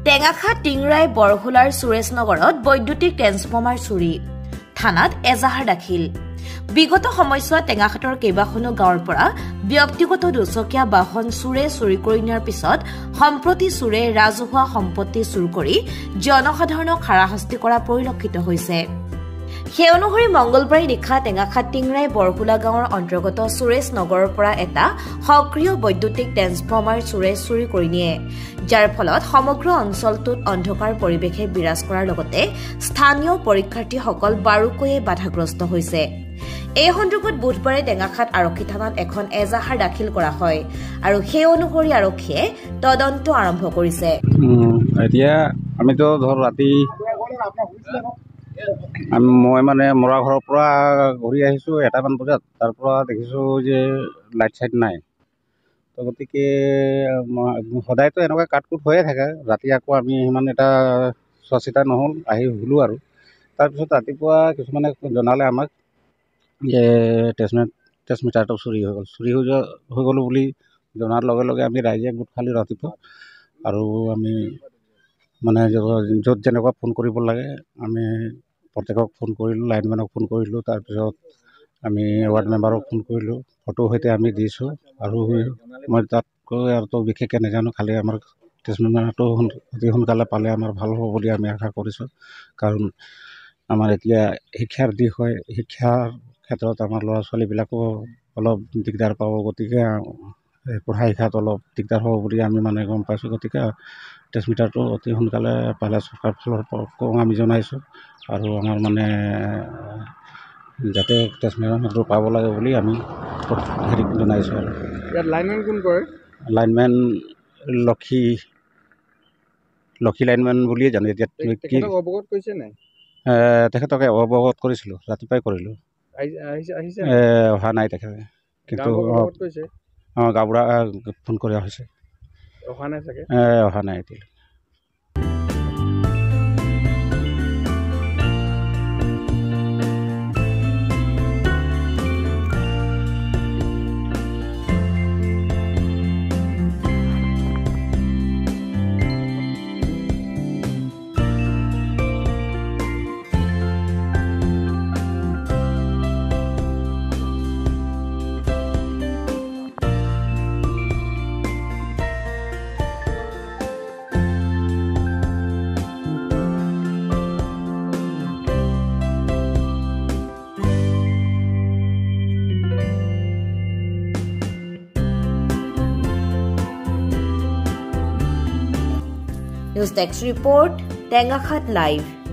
টেঙাখাত টিংৰাই বৰহুলাৰ সুৰেশনগৰত বৈদ্যুতিক ট্ৰেন্সফৰ্মাৰ চুৰি থানাত এজাহাৰ দাখিল বিগত সময়ছোৱাত টেঙাখাতৰ কেইবাখনো গাঁৱৰ পৰা ব্যক্তিগত দুচকীয়া বাহন চুৰি কৰি নিয়াৰ পিছত সম্প্ৰতি চুৰে ৰাজহুৱা সম্পত্তি চুৰ কৰি জনসাধাৰণক হাৰাশাস্তি কৰা পৰিলক্ষিত হৈছে সেই অনুসৰি মংগলবাৰে নিশা টেঙাখাত টিংৰাই বৰহুলা গাঁৱৰ অন্তৰ্গত সুৰেশ নগৰৰ পৰা এটা সক্ৰিয় বৈদ্যুতিক ট্ৰেন্সফৰ্মাৰ চুৰি কৰি নিয়ে যাৰ ফলত সমগ্ৰ অঞ্চলটোত অন্ধকাৰ পৰিৱেশে বিৰাজ কৰাৰ লগতে স্থানীয় পৰীক্ষাৰ্থীসকল বাৰুকৈয়ে বাধাগ্ৰস্ত হৈছে এই সন্দৰ্ভত বুধবাৰে টেঙাখাত আৰক্ষী থানাত এখন এজাহাৰ দাখিল কৰা হয় আৰু সেই অনুসৰি আৰক্ষীয়ে তদন্ত আৰম্ভ কৰিছে এতিয়া আমিতো ধৰ ৰাতি মই মানে মৰা ঘৰৰ পৰা ঘূৰি আহিছোঁ 1টামান বজাত তাৰ পৰা দেখিছোঁ যে লাইট চাইট নাই তো গতিকে সদায়তো এনেকুৱা কাটকুট হৈয়ে থাকে ৰাতি আকৌ আমি সিমান এটা চোৱা চিতা নহ'ল আহি শুলোঁ আৰু তাৰপিছত ৰাতিপুৱা কিছুমানে জনালে আমাক যে ট্ৰেন্সমিটাৰটো চুৰি হৈ গ'ল বুলি জনাৰ লগে লগে আমি ৰাইজে গোট খালি ৰাতিপুৱা আৰু আমি মানে য'ত যেনেকুৱা ফোন কৰিব লাগে আমি প্ৰত্যেকক ফোন কৰিলোঁ লাইনমেনক ফোন কৰিলোঁ তাৰপিছত আমি ৱাৰ্ড মেম্বাৰক ফোন কৰিলোঁ ফটোৰ সৈতে আমি দিছোঁ আৰু মই তাতকৈ আৰু বিশেষকৈ নাজানো খালি আমাৰ ট্ৰেন্সমিটাৰটো অতি সোনকালে পালে আমাৰ ভাল হ'ব বুলি আমি আশা কৰিছোঁ কাৰণ আমাৰ এতিয়া শিক্ষাৰ দিশ হয় শিক্ষাৰ ক্ষেত্ৰত আমাৰ ল'ৰা ছোৱালীবিলাকো অলপ দিগদাৰ পাব গতিকে পঢ়া শিক্ষাত অলপ দিগদাৰ হ'ব বুলি আমি মানে গম পাইছোঁ গতিকে ট্ৰেন্সমিটাৰটো অতি সোনকালে পালে চৰকাৰৰ ফালৰ পৰাও আমি জনাইছোঁ আৰু আমাৰ মানে যাতে ট্ৰেন্সমিটাৰটো পাব লাগে বুলি আমি হেৰি জনাইছোঁ আৰু ইয়াত লাইনমেন কোন কৰে লাইনমেন লক্ষী লাইনমেন বুলিয়ে জানো এতিয়া কি অৱগত কৰিছে নাই তেখেতকে অৱগত কৰিছিলোঁ ৰাতিপুৱাই কৰিলোঁ অহা নাই তেখেতে কিন্তু গাঁওবুঢ়া ফোন কৰা হৈছে অহা নাই চাগে অহা নাই এতিয়া News Desk Report, Tengakhat Live.